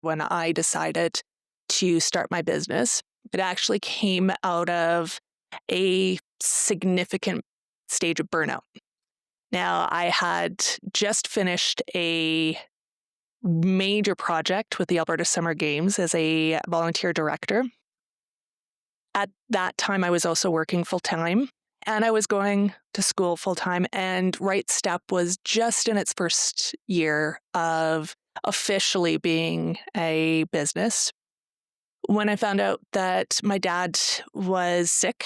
when I decided to start my business. It actually came out of a significant stage of burnout. Now, I had just finished a major project with the Alberta Summer Games as a volunteer director. At that time, I was also working full-time, and I was going to school full-time, and Wright Step was just in its first year of officially being a business. When I found out that my dad was sick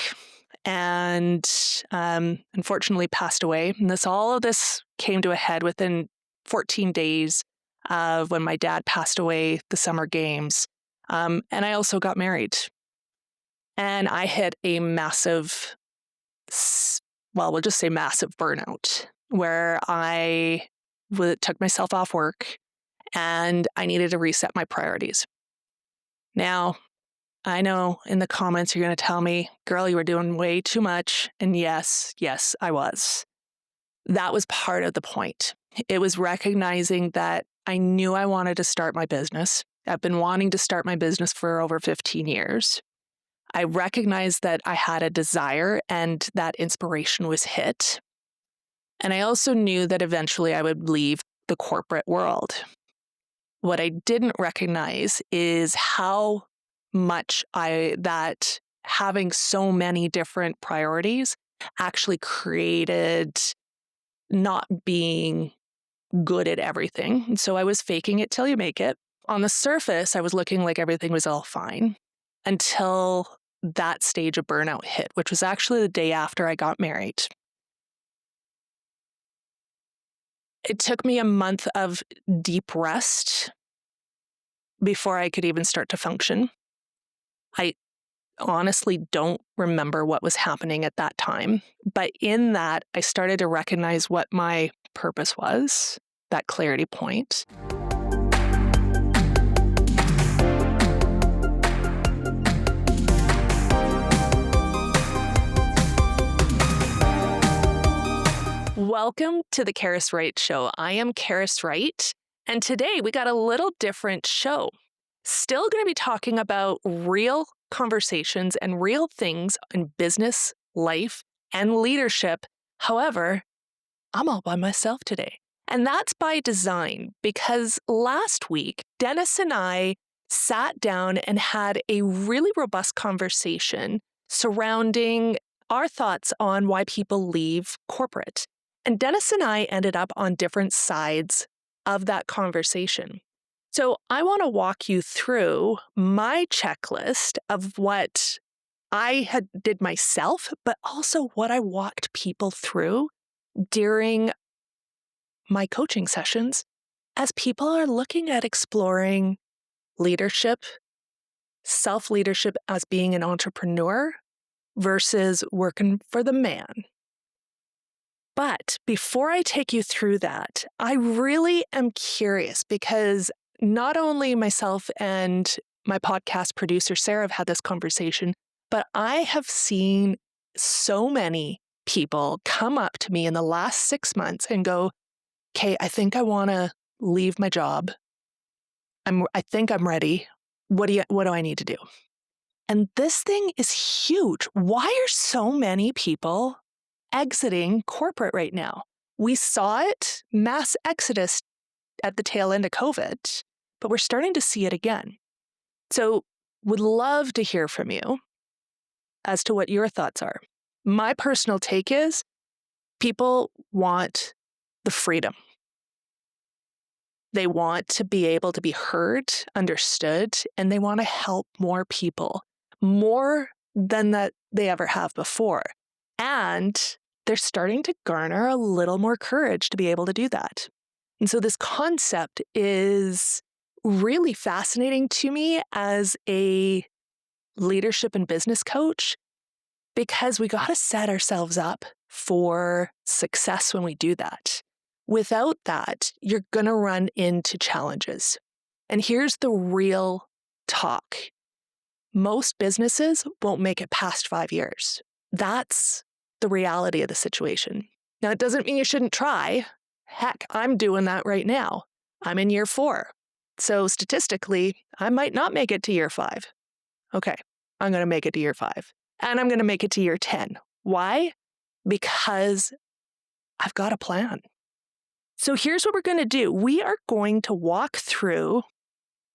and unfortunately passed away, and all of this came to a head within 14 days of when my dad passed away, the Summer Games. And I also got married. And I hit a massive, we'll just say massive burnout, where I took myself off work and I needed to reset my priorities. Now, I know in the comments you're going to tell me, girl, you were doing way too much. And yes, I was. That was part of the point. It was recognizing that I knew I wanted to start my business. I've been wanting to start my business for over 15 years. I recognized that I had a desire and that inspiration was hit. And I also knew that eventually I would leave the corporate world. What I didn't recognize is how much that having so many different priorities actually created not being good at everything. And so I was faking it till you make it. On the surface, I was looking like everything was all fine until that stage of burnout hit, which was actually the day after I got married. It took me a month of deep rest before I could even start to function. I honestly don't remember what was happening at that time, but in that, I started to recognize what my purpose was, that clarity point. Welcome to the Karas Wright Show. I am Karas Wright, and today we got a little different show. Still going to be talking about real conversations and real things in business, life, and leadership. However, I'm all by myself today. And that's by design, because last week, Dennis and I sat down and had a really robust conversation surrounding our thoughts on why people leave corporate. And Dennis and I ended up on different sides of that conversation. So I want to walk you through my checklist of what I did myself, but also what I walked people through during my coaching sessions as people are looking at exploring leadership, self-leadership as being an entrepreneur versus working for the man. But before I take you through that, I really am curious because not only myself and my podcast producer, Sarah, have had this conversation, but I have seen so many people come up to me in the last 6 months and go, okay, I think I want to leave my job. I think I'm ready. What do I need to do? And this thing is huge. Why are so many people exiting corporate right now? We saw it, mass exodus at the tail end of COVID, but we're starting to see it again. So would love to hear from you as to what your thoughts are. My personal take is people want the freedom. They want to be able to be heard, understood, and they want to help more people, more than that they ever have before. And they're starting to garner a little more courage to be able to do that. And so this concept is really fascinating to me as a leadership and business coach, because we got to set ourselves up for success when we do that. Without that, you're going to run into challenges. And here's the real talk. Most businesses won't make it past 5 years. That's the reality of the situation. Now, it doesn't mean you shouldn't try. Heck, I'm doing that right now. I'm in year 4. So statistically, I might not make it to year 5. Okay, I'm going to make it to year 5. And I'm going to make it to year 10. Why? Because I've got a plan. So here's what we're going to do. We are going to walk through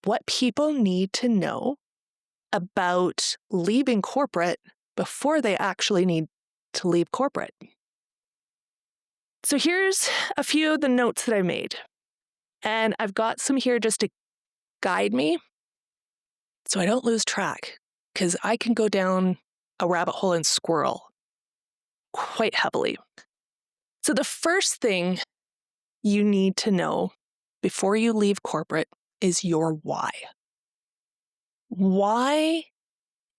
what people need to know about leaving corporate before they actually need to leave corporate. So here's a few of the notes that I made. And I've got some here just to guide me so I don't lose track, because I can go down a rabbit hole and squirrel quite heavily. So the first thing you need to know before you leave corporate is your why. Why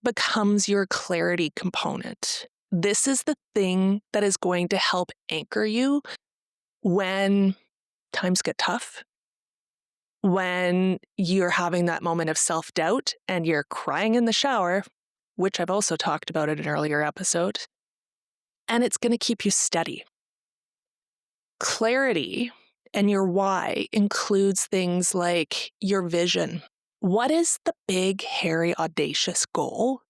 becomes your clarity component. This is the thing that is going to help anchor you when times get tough, when you're having that moment of self-doubt and you're crying in the shower, which I've also talked about in an earlier episode, and it's going to keep you steady. Clarity and your why includes things like your vision. What is the big, hairy, audacious goal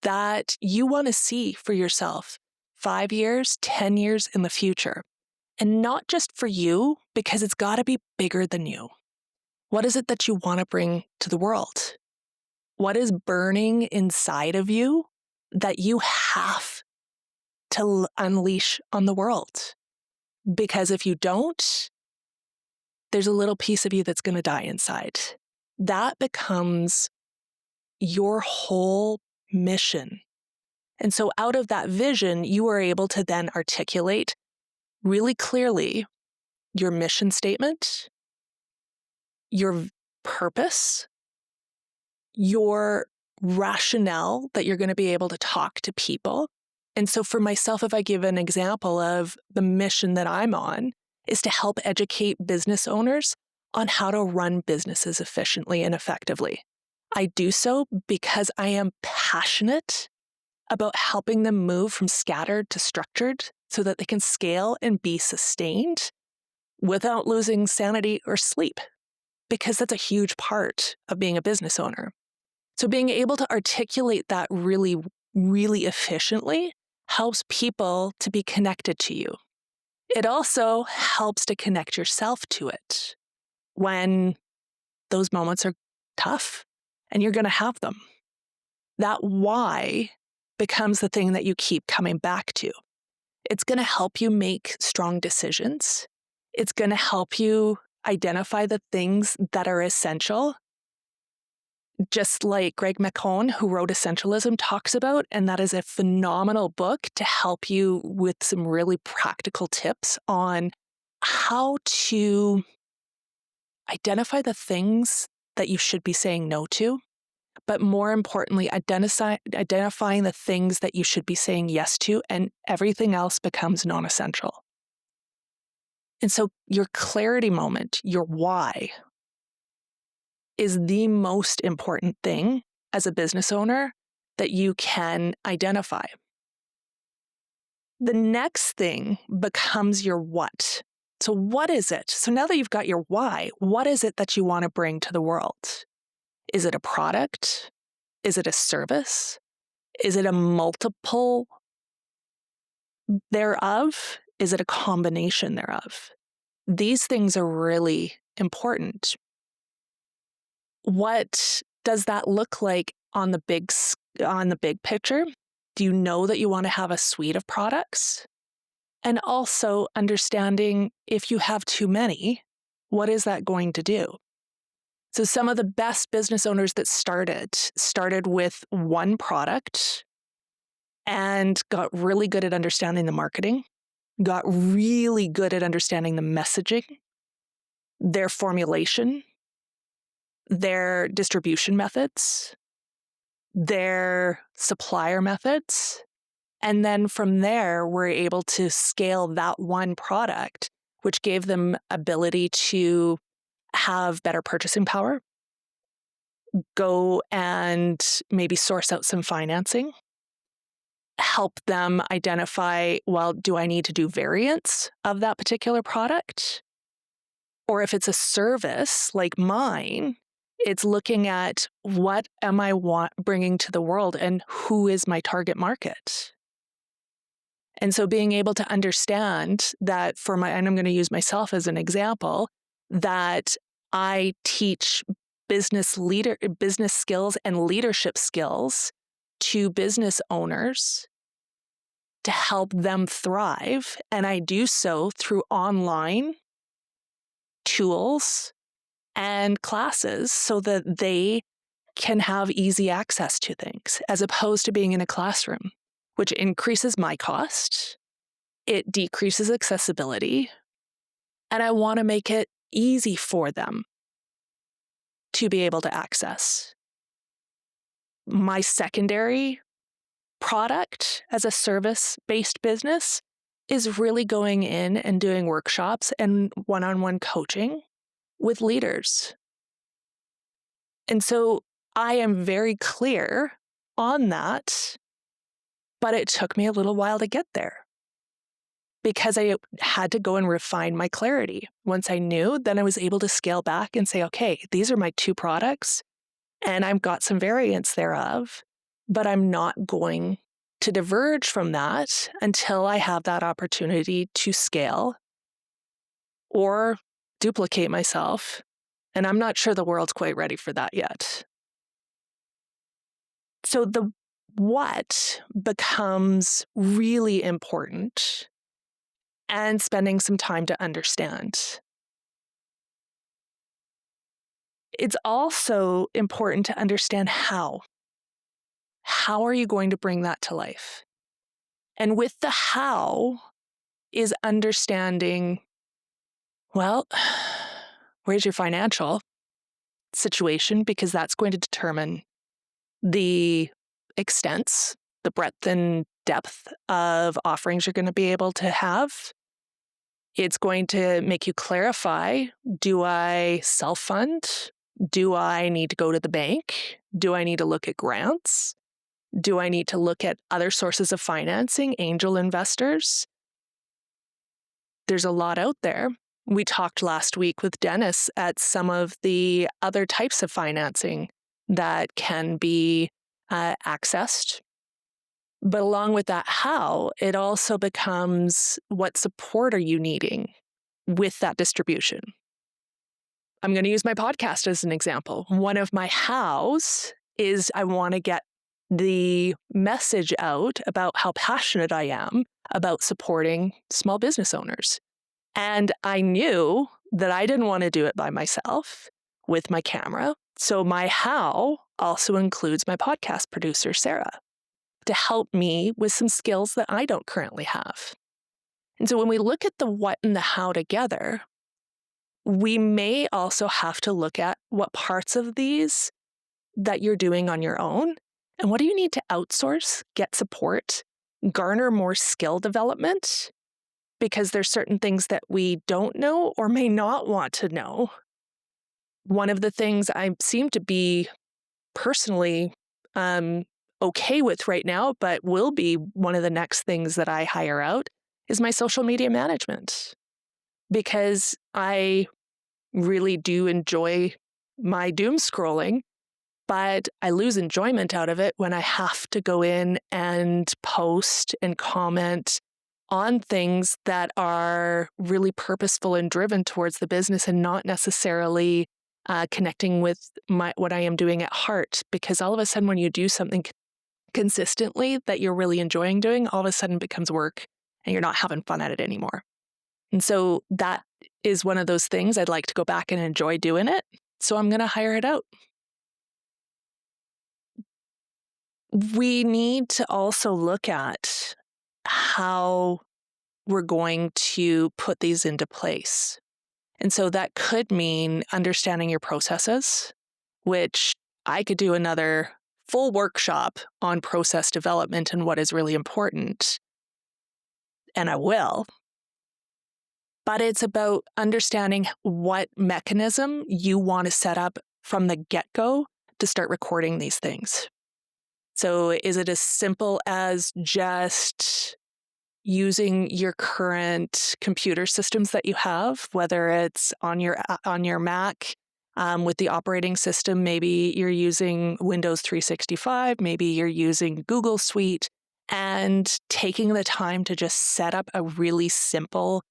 that you want to see for yourself 5 years, 10 years in the future? And not just for you, because it's got to be bigger than you. What is it that you want to bring to the world? What is burning inside of you that you have to unleash on the world? Because if you don't, there's a little piece of you that's going to die inside. That becomes your whole mission. And so out of that vision, you are able to then articulate really clearly your mission statement, your purpose, your rationale that you're going to be able to talk to people. And so for myself, if I give an example of the mission that I'm on, is to help educate business owners on how to run businesses efficiently and effectively. I do so because I am passionate about helping them move from scattered to structured so that they can scale and be sustained without losing sanity or sleep, because that's a huge part of being a business owner. So being able to articulate that really, really efficiently helps people to be connected to you. It also helps to connect yourself to it when those moments are tough, and you're going to have them. That why becomes the thing that you keep coming back to. It's going to help you make strong decisions. It's going to help you identify the things that are essential, just like Greg McKeown, who wrote Essentialism, talks about, and that is a phenomenal book to help you with some really practical tips on how to identify the things that you should be saying no to, but more importantly, identifying the things that you should be saying yes to, and everything else becomes non-essential. And so your clarity moment, your why, is the most important thing as a business owner that you can identify. The next thing becomes your what. So what is it? So now that you've got your why, what is it that you want to bring to the world? Is it a product? Is it a service? Is it a multiple thereof? Is it a combination thereof? These things are really important. What does that look like on the big picture? Do you know that you want to have a suite of products? And also understanding if you have too many, what is that going to do? So some of the best business owners that started with one product and got really good at understanding the marketing, got really good at understanding the messaging, their formulation, their distribution methods, their supplier methods. And then from there, we're able to scale that one product, which gave them ability to have better purchasing power, go and maybe source out some financing, help them identify, well, do I need to do variants of that particular product? Or if it's a service like mine, it's looking at what am I bringing to the world and who is my target market. And so being able to understand that and I'm going to use myself as an example, that I teach business skills and leadership skills to business owners to help them thrive. And I do so through online tools and classes so that they can have easy access to things as opposed to being in a classroom, which increases my cost. It decreases accessibility, and I want to make it easy for them to be able to access. My secondary product as a service-based business is really going in and doing workshops and one-on-one coaching with leaders. And so I am very clear on that, but it took me a little while to get there because I had to go and refine my clarity. Once I knew, then I was able to scale back and say, okay, these are my two products and I've got some variants thereof, but I'm not going to diverge from that until I have that opportunity to scale or duplicate myself. And I'm not sure the world's quite ready for that yet. So the what becomes really important and spending some time to understand. It's also important to understand how. How are you going to bring that to life? And with the how is understanding, well, where's your financial situation? Because that's going to determine the extents, the breadth and depth of offerings you're going to be able to have. It's going to make you clarify, do I self-fund? Do I need to go to the bank? Do I need to look at grants? Do I need to look at other sources of financing, angel investors? There's a lot out there. We talked last week with Dennis at some of the other types of financing that can be accessed. But along with that how, it also becomes what support are you needing with that distribution? I'm going to use my podcast as an example. One of my hows is I want to get the message out about how passionate I am about supporting small business owners. And I knew that I didn't want to do it by myself with my camera. So my how also includes my podcast producer, Sarah, to help me with some skills that I don't currently have. And so when we look at the what and the how together, we may also have to look at what parts of these that you're doing on your own and what do you need to outsource, get support, garner more skill development, because there's certain things that we don't know or may not want to know. One of the things I seem to be personally okay with right now, but will be one of the next things that I hire out, is my social media management. Because I really do enjoy my doom scrolling, but I lose enjoyment out of it when I have to go in and post and comment on things that are really purposeful and driven towards the business and not necessarily connecting with what I am doing at heart. Because all of a sudden, when you do something consistently that you're really enjoying doing, all of a sudden it becomes work and you're not having fun at it anymore. And so that is one of those things I'd like to go back and enjoy doing it. So I'm going to hire it out. We need to also look at how we're going to put these into place. And so that could mean understanding your processes, which I could do another full workshop on process development and what is really important. And I will. But it's about understanding what mechanism you want to set up from the get-go to start recording these things. So is it as simple as just using your current computer systems that you have, whether it's on your Mac with the operating system. Maybe you're using Windows 365, maybe you're using Google Suite, and taking the time to just set up a really simple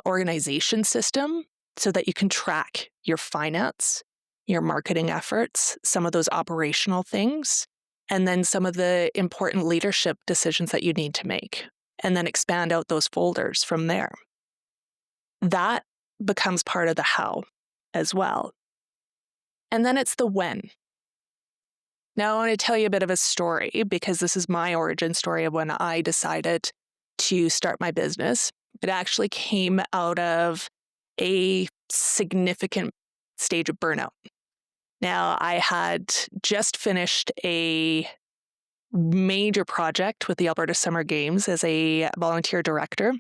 organization system so that you can track your finance, your marketing efforts, some of those operational things, and then some of the important leadership decisions that you need to make, and then expand out those folders from there. That becomes part of the how as well. And then it's the when. Now, I want to tell you a bit of a story because this is my origin story of when I decided to start my business. It actually came out of a significant stage of burnout. Now, I had just finished a major project with the Alberta Summer Games as a volunteer director.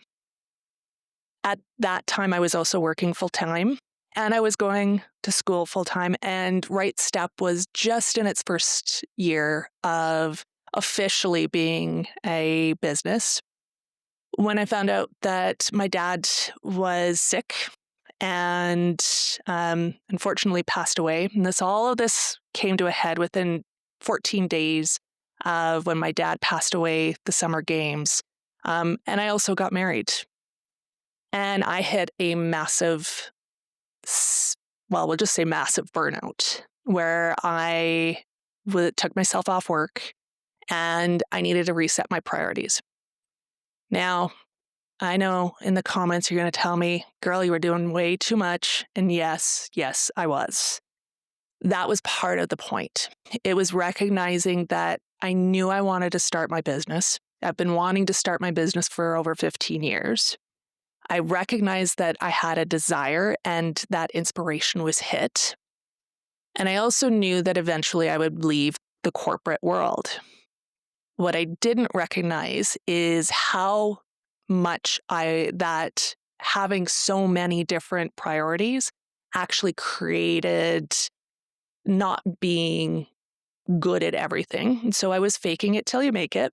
At that time, I was also working full-time, and I was going to school full-time, and Wright Step was just in its first year of officially being a business when I found out that my dad was sick and unfortunately passed away. And all of this came to a head within 14 days of when my dad passed away, the Summer Games. And I also got married. And I hit a massive, we'll just say massive burnout, where I took myself off work and I needed to reset my priorities. Now, I know in the comments you're going to tell me, girl, you were doing way too much. And yes, I was. That was part of the point. It was recognizing that I knew I wanted to start my business. I've been wanting to start my business for over 15 years. I recognized that I had a desire and that inspiration was hit. And I also knew that eventually I would leave the corporate world. What I didn't recognize is how much that having so many different priorities actually created not being good at everything. And so I was faking it till you make it.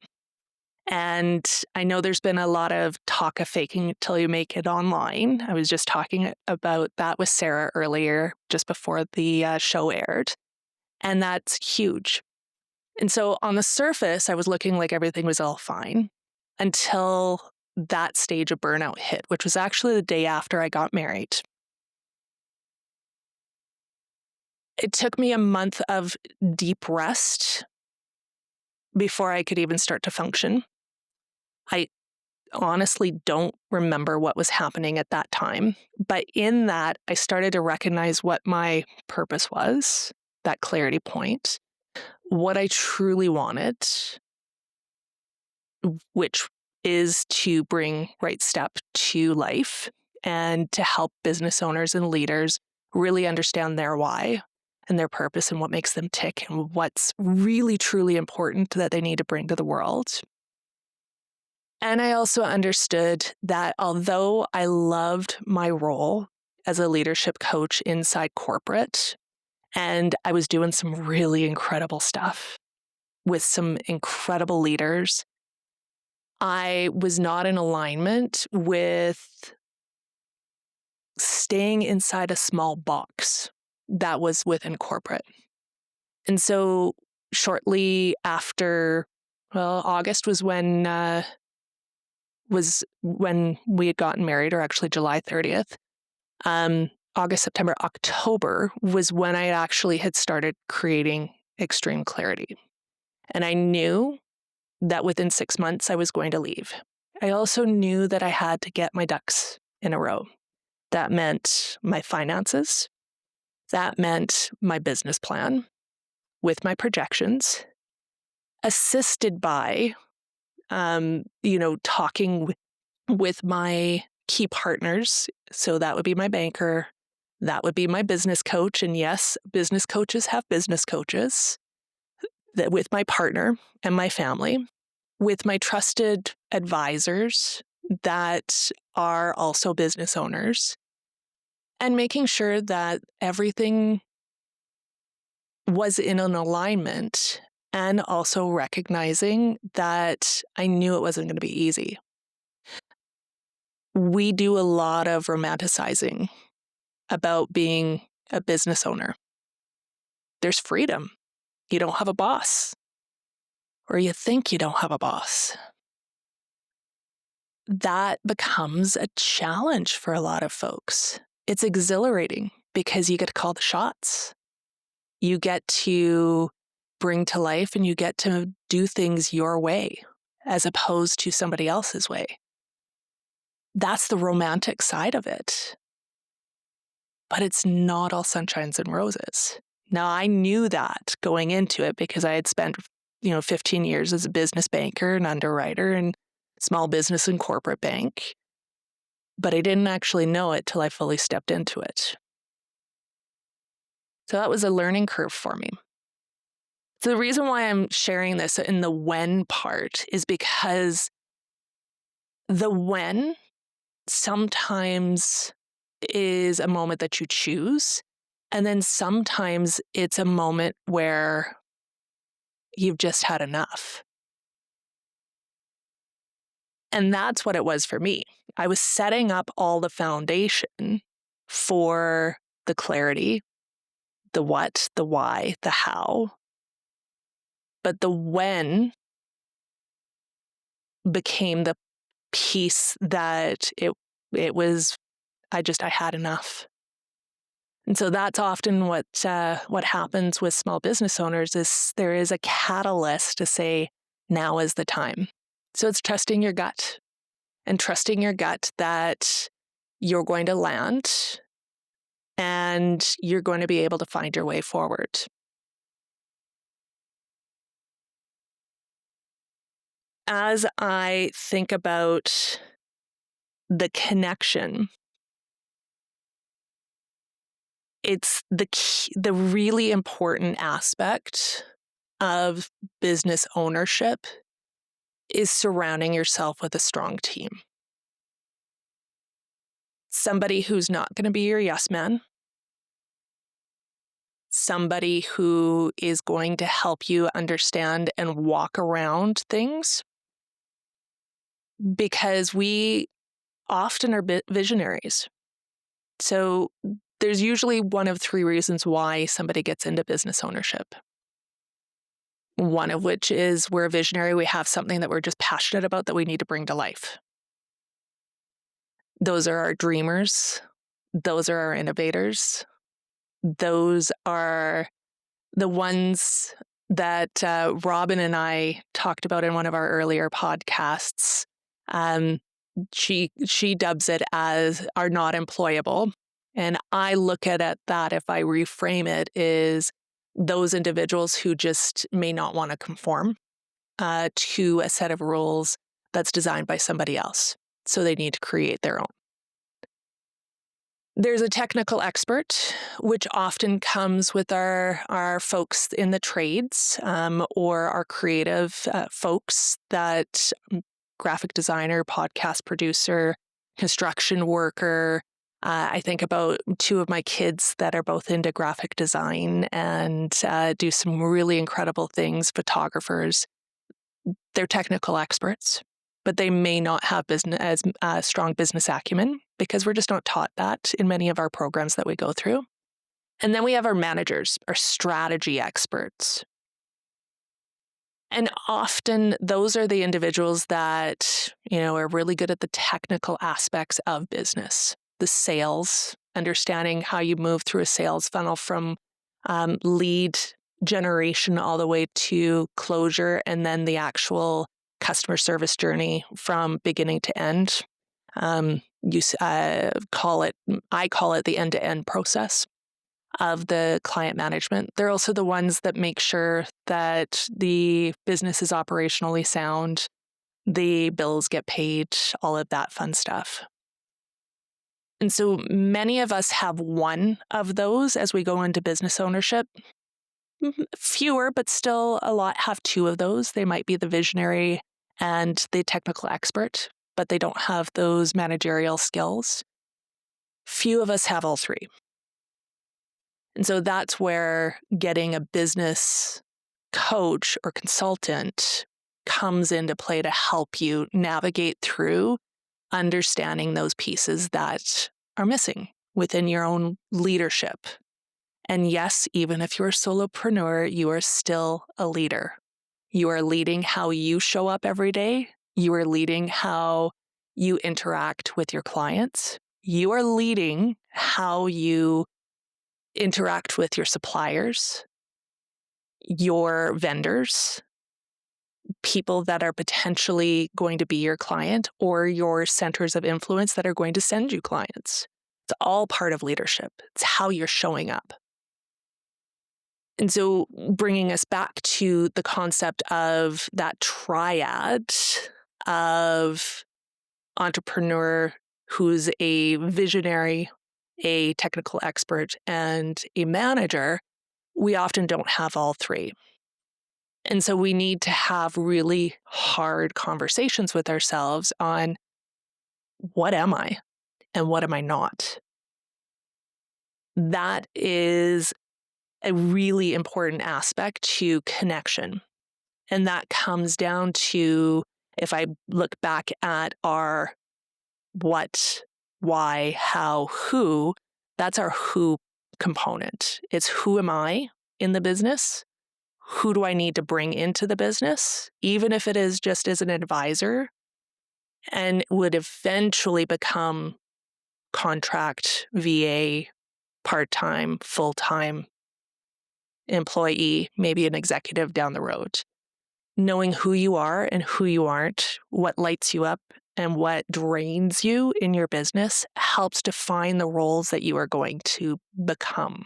And I know there's been a lot of talk of faking it till you make it online. I was just talking about that with Sarah earlier, just before the show aired. And that's huge. And so on the surface, I was looking like everything was all fine until that stage of burnout hit, which was actually the day after I got married. It took me a month of deep rest before I could even start to function. I honestly don't remember what was happening at that time, but in that, I started to recognize what my purpose was, that clarity point, what I truly wanted, which is to bring Right Step to life and to help business owners and leaders really understand their why and their purpose and what makes them tick and what's really, truly important that they need to bring to the world. And I also understood that although I loved my role as a leadership coach inside corporate, and I was doing some really incredible stuff with some incredible leaders, I was not in alignment with staying inside a small box that was within corporate. And so shortly after, August was when we had gotten married, or actually July 30th. August, September, October was when I actually had started creating Extreme Clarity. And I knew that within 6 months I was going to leave. I also knew that I had to get my ducks in a row. That meant my finances. That meant my business plan with my projections, assisted by, talking with my key partners. So that would be my banker. That would be my business coach. And yes, business coaches have business coaches. That with my partner and my family, with my trusted advisors that are also business owners, and making sure that everything was in an alignment, and also recognizing that I knew it wasn't going to be easy. we do a lot of romanticizing about being a business owner. There's freedom. You don't have a boss, or you think you don't have a boss. That becomes a challenge for a lot of folks. It's exhilarating because you get to call the shots. You get to bring to life and you get to do things your way as opposed to somebody else's way. That's the romantic side of it. But it's not all sunshines and roses. Now, I knew that going into it because I had spent, 15 years as a business banker and underwriter and small business and corporate bank. But I didn't actually know it till I fully stepped into it. So that was a learning curve for me. So the reason why I'm sharing this in the when part is because the when sometimes is a moment that you choose. And then sometimes it's a moment where you've just had enough. And that's what it was for me. I was setting up all the foundation for the clarity, the what, the why, the how. But the when became the piece that it was, I had enough. And so that's often what happens with small business owners is there is a catalyst to say, now is the time. So it's trusting your gut and trusting your gut that you're going to land and you're going to be able to find your way forward. As I think about the connection, it's the really important aspect of business ownership is surrounding yourself with a strong team. Somebody who's not going to be your yes man. Somebody who is going to help you understand and walk around things. Because we often are visionaries. So there's usually one of three reasons why somebody gets into business ownership. One of which is we're a visionary. We have something that we're just passionate about that we need to bring to life. Those are our dreamers. Those are our innovators. Those are the ones that Robin and I talked about in one of our earlier podcasts. She dubs it as are not employable. And I look at it that if I reframe it is those individuals who just may not want to conform to a set of rules that's designed by somebody else. So they need to create their own. There's a technical expert, which often comes with our folks in the trades or our creative folks that graphic designer, podcast producer, construction worker. I think about two of my kids that are both into graphic design and do some really incredible things, photographers. They're technical experts, but they may not have strong business acumen because we're just not taught that in many of our programs that we go through. And then we have our managers, our strategy experts. And often those are the individuals that, are really good at the technical aspects of business, the sales, understanding how you move through a sales funnel from lead generation all the way to closure, and then the actual customer service journey from beginning to end. I call it the end-to-end process of the client management. They're also the ones that make sure that the business is operationally sound, the bills get paid, all of that fun stuff. And so many of us have one of those as we go into business ownership. Fewer, but still a lot have two of those. They might be the visionary and the technical expert, but they don't have those managerial skills. Few of us have all three. And so that's where getting a business coach or consultant comes into play to help you navigate through understanding those pieces that are missing within your own leadership. And yes, even if you're a solopreneur, you are still a leader. You are leading how you show up every day. You are leading how you interact with your clients. You are leading how you interact with your suppliers, your vendors, people that are potentially going to be your client, or your centers of influence that are going to send you clients. It's all part of leadership. It's how you're showing up. And so bringing us back to the concept of that triad of entrepreneur who's a visionary, a technical expert, and a manager, we often don't have all three. And so we need to have really hard conversations with ourselves on what am I and what am I not? That is a really important aspect to connection. And that comes down to, if I look back at our what, why, how, who, that's our who component. It's who am I in the business? Who do I need to bring into the business, even if it is just as an advisor, and would eventually become contract, VA, part-time, full-time employee, maybe an executive down the road. Knowing who you are and who you aren't, what lights you up and what drains you in your business helps define the roles that you are going to become.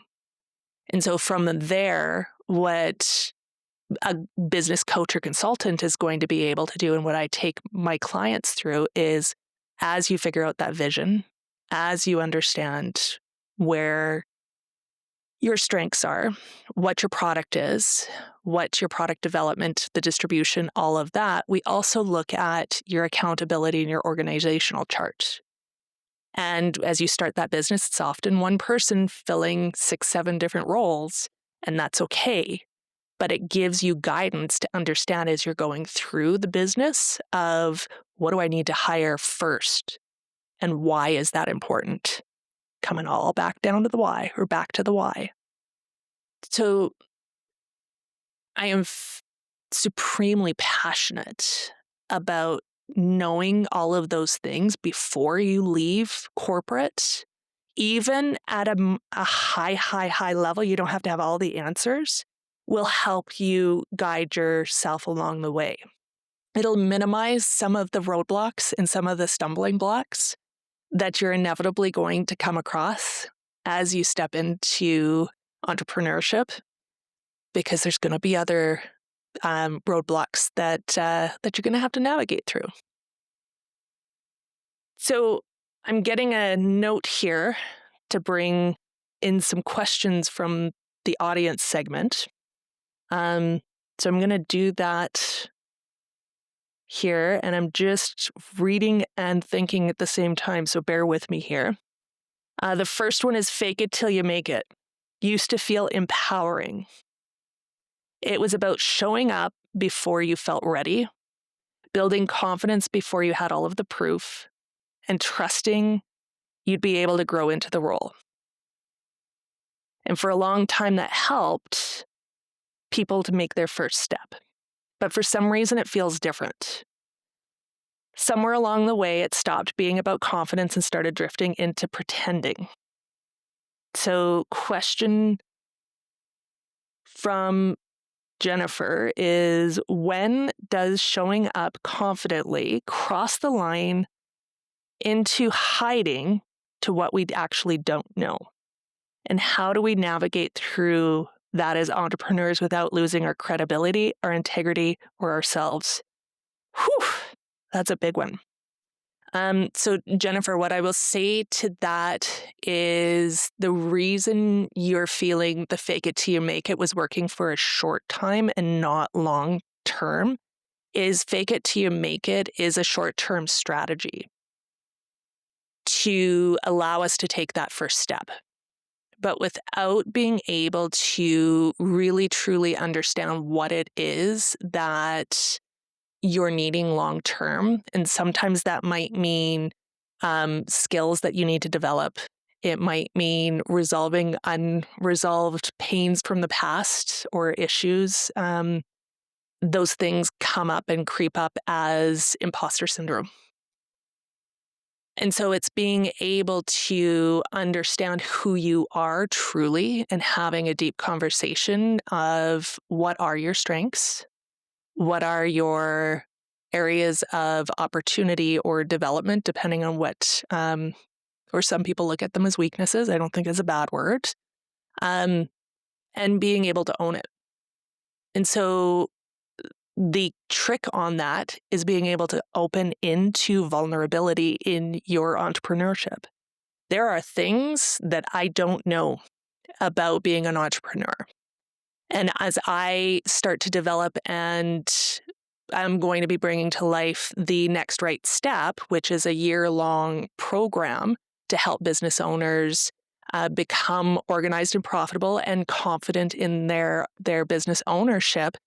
And so from there, what a business coach or consultant is going to be able to do, and what I take my clients through, is as you figure out that vision, as you understand where your strengths are, what your product is, what your product development, the distribution, all of that, we also look at your accountability and your organizational chart. And as you start that business, it's often one person filling 6, 7 different roles, and that's okay. But it gives you guidance to understand as you're going through the business of what do I need to hire first and why is that important? Coming all back down to the why, or back to the why. So I am supremely passionate about knowing all of those things before you leave corporate. Even at a high level, you don't have to have all the answers, will help you guide yourself along the way. It'll minimize some of the roadblocks and some of the stumbling blocks that you're inevitably going to come across as you step into entrepreneurship, because there's going to be other roadblocks that you're going to have to navigate through. So I'm getting a note here to bring in some questions from the audience segment. So I'm going to do that here, and I'm just reading and thinking at the same time, so bear with me here. The first one is fake it till you make it. Used to feel empowering. It was about showing up before you felt ready, building confidence before you had all of the proof, and trusting you'd be able to grow into the role. And for a long time, that helped people to make their first step. But for some reason, it feels different. Somewhere along the way, it stopped being about confidence and started drifting into pretending. So, question from Jennifer is, when does showing up confidently cross the line into hiding to what we actually don't know? And how do we navigate through that as entrepreneurs without losing our credibility, our integrity, or ourselves? Whew, that's a big one. So Jennifer, what I will say to that is the reason you're feeling the fake it till you make it was working for a short time and not long term is fake it till you make it is a short-term strategy to allow us to take that first step. But without being able to really truly understand what it is that you're needing long term. And sometimes that might mean skills that you need to develop. It might mean resolving unresolved pains from the past or issues. Those things come up and creep up as imposter syndrome. And so it's being able to understand who you are truly and having a deep conversation of what are your strengths? What are your areas of opportunity or development, depending on what, or some people look at them as weaknesses. I don't think it's a bad word. And being able to own it. And so the trick on that is being able to open into vulnerability in your entrepreneurship. There are things that I don't know about being an entrepreneur. And as I start to develop, and I'm going to be bringing to life the next right step, which is a year-long program to help business owners become organized and profitable and confident in their business ownership.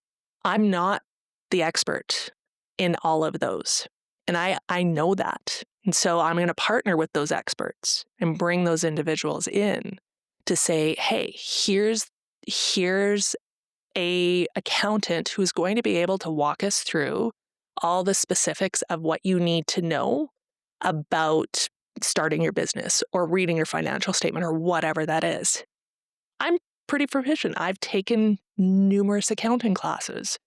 I'm not the expert in all of those. And I know that. And so I'm going to partner with those experts and bring those individuals in to say, hey, here's a accountant who's going to be able to walk us through all the specifics of what you need to know about starting your business or reading your financial statement or whatever that is. I'm pretty proficient. I've taken numerous accounting classes.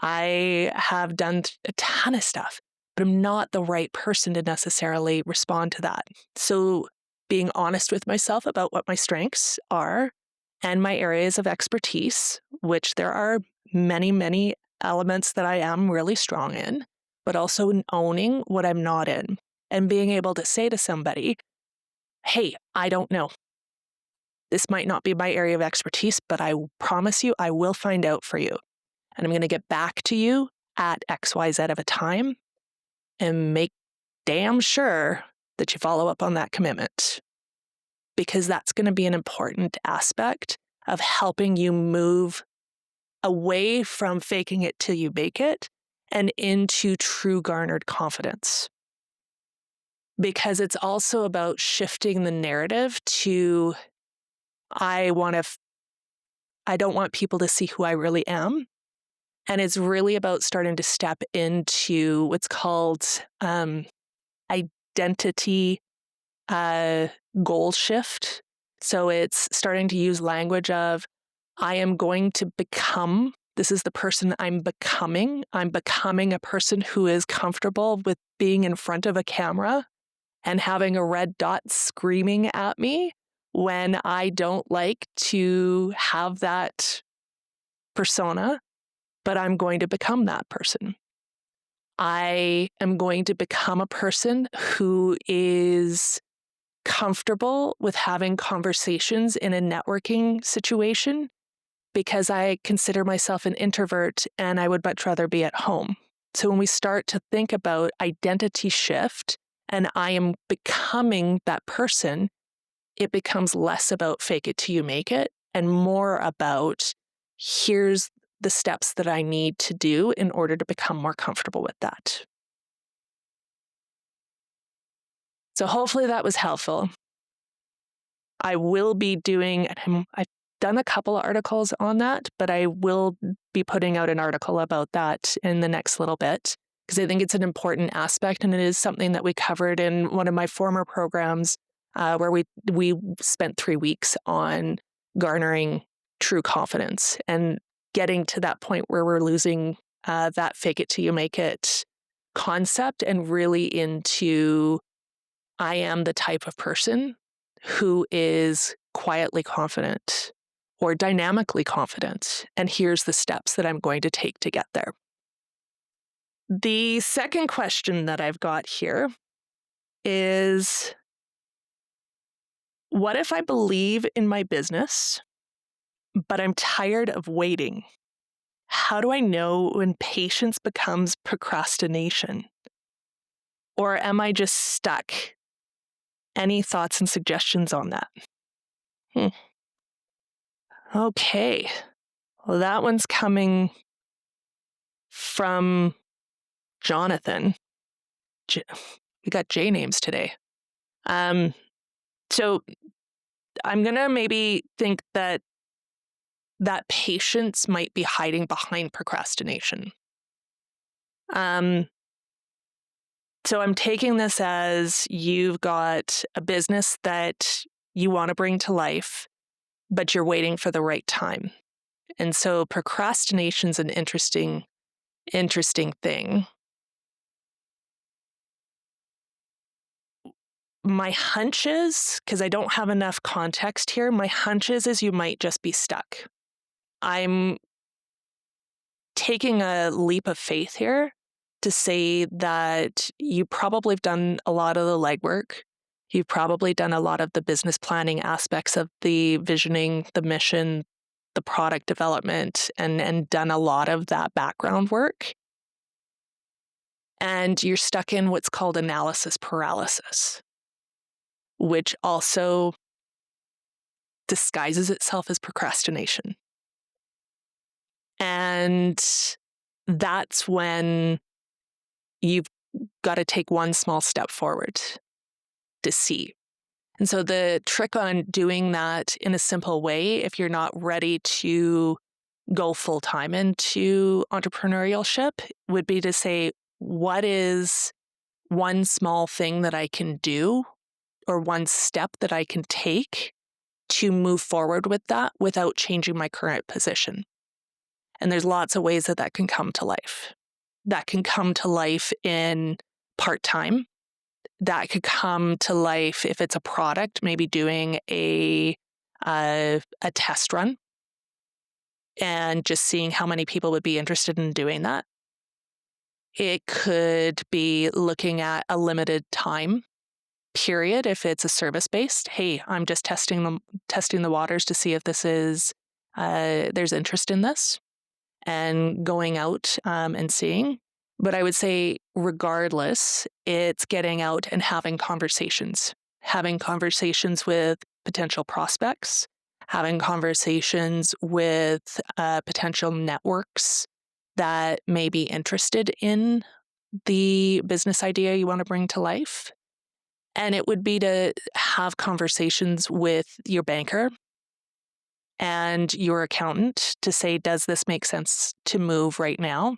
I have done a ton of stuff, but I'm not the right person to necessarily respond to that. So being honest with myself about what my strengths are and my areas of expertise, which there are many, many elements that I am really strong in, but also in owning what I'm not in and being able to say to somebody, hey, I don't know. This might not be my area of expertise, but I promise you I will find out for you. And I'm going to get back to you at XYZ of a time and make damn sure that you follow up on that commitment. Because that's going to be an important aspect of helping you move away from faking it till you make it and into true garnered confidence. Because it's also about shifting the narrative to, I don't want people to see who I really am. And it's really about starting to step into what's called identity goal shift. So it's starting to use language of, I am going to become, this is the person I'm becoming. I'm becoming a person who is comfortable with being in front of a camera and having a red dot screaming at me when I don't like to have that persona, but I'm going to become that person. I am going to become a person who is comfortable with having conversations in a networking situation because I consider myself an introvert and I would much rather be at home. So when we start to think about identity shift and I am becoming that person, it becomes less about fake it till you make it and more about here's the steps that I need to do in order to become more comfortable with that. So hopefully that was helpful. I will be doing, I've done a couple of articles on that, but I will be putting out an article about that in the next little bit because I think it's an important aspect and it is something that we covered in one of my former programs where we spent 3 weeks on garnering true confidence and getting to that point where we're losing that fake it till you make it concept and really into I am the type of person who is quietly confident or dynamically confident, and here's the steps that I'm going to take to get there. The second question that I've got here is, what if I believe in my business, but I'm tired of waiting? How do I know when patience becomes procrastination? Or am I just stuck? Any thoughts and suggestions on that? Okay. Well, that one's coming from Jonathan. We got J names today. So I'm going to maybe think that patience might be hiding behind procrastination. So I'm taking this as you've got a business that you want to bring to life, but you're waiting for the right time. And so procrastination's an interesting thing. My hunch is, because I don't have enough context here, my hunch is you might just be stuck. I'm taking a leap of faith here to say that you probably have done a lot of the legwork. You've probably done a lot of the business planning aspects of the visioning, the mission, the product development, and done a lot of that background work. And you're stuck in what's called analysis paralysis, which also disguises itself as procrastination. And that's when you've got to take one small step forward to see. And so the trick on doing that in a simple way, if you're not ready to go full time into entrepreneurship, would be to say, what is one small thing that I can do or one step that I can take to move forward with that without changing my current position? And there's lots of ways that can come to life. That can come to life in part-time. That could come to life if it's a product, maybe doing a test run and just seeing how many people would be interested in doing that. It could be looking at a limited time period if it's a service-based. Hey, I'm just testing the waters to see if this is there's interest in this, and going out and seeing. But I would say, regardless, it's getting out and having conversations with potential prospects, having conversations with potential networks that may be interested in the business idea you want to bring to life. And it would be to have conversations with your banker and your accountant to say, does this make sense to move right now?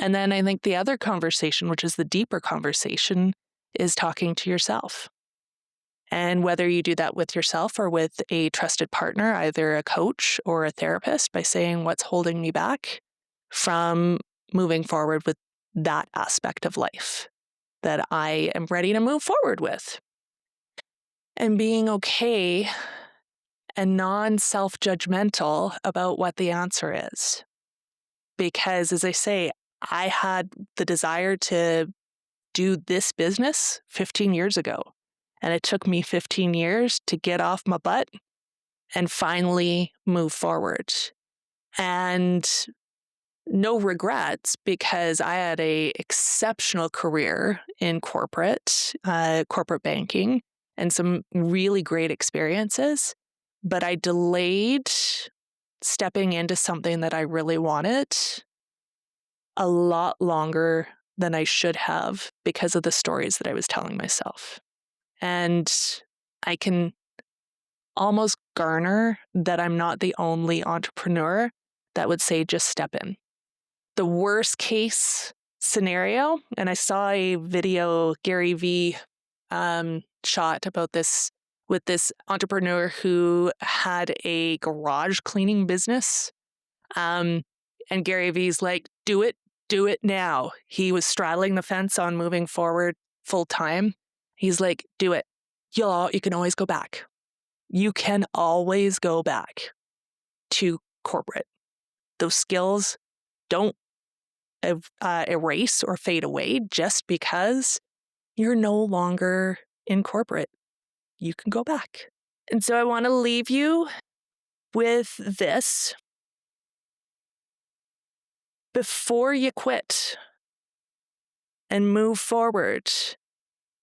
And then I think the other conversation, which is the deeper conversation, is talking to yourself. And whether you do that with yourself or with a trusted partner, either a coach or a therapist, by saying, what's holding me back from moving forward with that aspect of life that I am ready to move forward with. And being okay and non-self-judgmental about what the answer is. Because, as I say, I had the desire to do this business 15 years ago. And it took me 15 years to get off my butt and finally move forward. And no regrets, because I had an exceptional career in corporate banking, and some really great experiences. But I delayed stepping into something that I really wanted a lot longer than I should have because of the stories that I was telling myself. And I can almost garner that I'm not the only entrepreneur that would say, just step in. The worst case scenario, and I saw a video Gary V shot about this with this entrepreneur who had a garage cleaning business. And Gary V's like, do it now. He was straddling the fence on moving forward full time. He's like, do it. You can always go back. You can always go back to corporate. Those skills don't erase or fade away just because you're no longer in corporate. You can go back. And so I want to leave you with this. Before you quit and move forward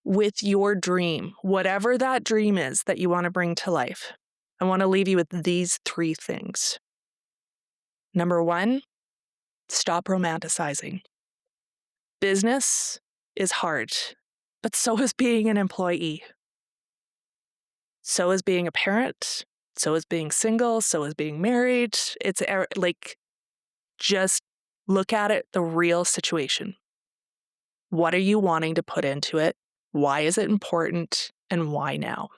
with your dream, whatever that dream is that you want to bring to life, I want to leave you with these 3 things. Number 1, stop romanticizing. Business is hard, but so is being an employee. So is being a parent. So is being single. So is being married. It's like, just look at it, the real situation. What are you wanting to put into it? Why is it important? And why now?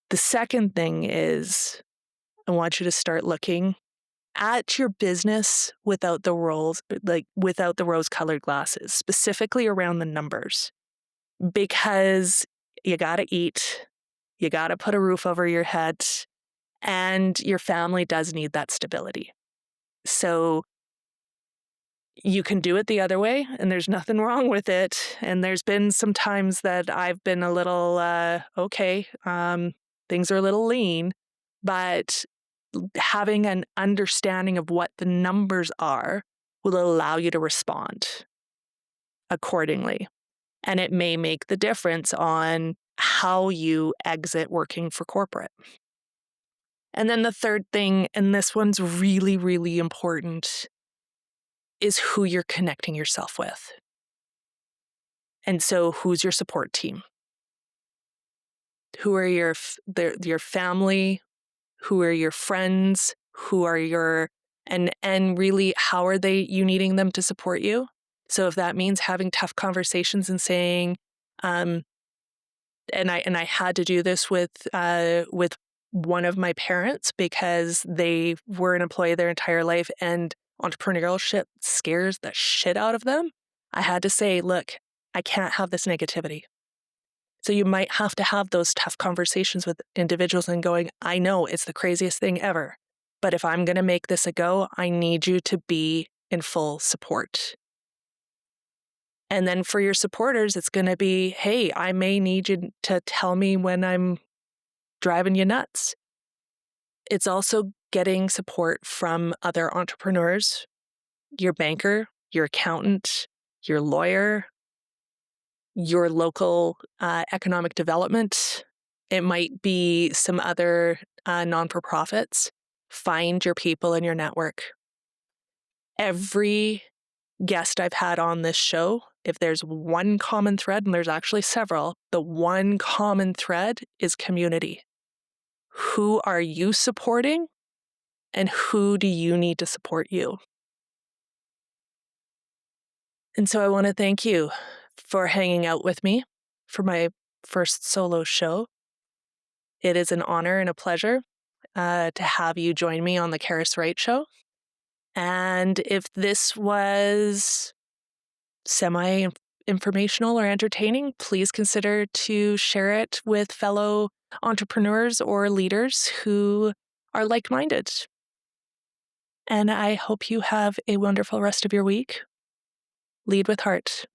The second thing is, I want you to start looking at your business without the rose-colored glasses, specifically around the numbers, because you got to eat, you got to put a roof over your head, and your family does need that stability. So you can do it the other way, and there's nothing wrong with it. And there's been some times that I've been a little, things are a little lean, but having an understanding of what the numbers are will allow you to respond accordingly. And it may make the difference on how you exit working for corporate. And then the third thing, and this one's really, really important, is who you're connecting yourself with. And so who's your support team? Who are your family? Who are your friends? Who are your, and really, how are you needing them to support you? So if that means having tough conversations and saying, and I had to do this with one of my parents, because they were an employee their entire life and entrepreneurship scares the shit out of them. I had to say, look, I can't have this negativity. So you might have to have those tough conversations with individuals and going, I know it's the craziest thing ever, but if I'm going to make this a go, I need you to be in full support. And then for your supporters, it's going to be, hey, I may need you to tell me when I'm driving you nuts. It's also getting support from other entrepreneurs, your banker, your accountant, your lawyer, your local economic development. It might be some other non-for-profits. Find your people in your network. Every guest I've had on this show, if there's one common thread, and there's actually several, the one common thread is community. Who are you supporting, and who do you need to support you? And so I want to thank you for hanging out with me for my first solo show. It is an honor and a pleasure to have you join me on the Karas Wright Show. And if this was semi-informational or entertaining, please consider to share it with fellow entrepreneurs or leaders who are like-minded. And I hope you have a wonderful rest of your week. Lead with heart.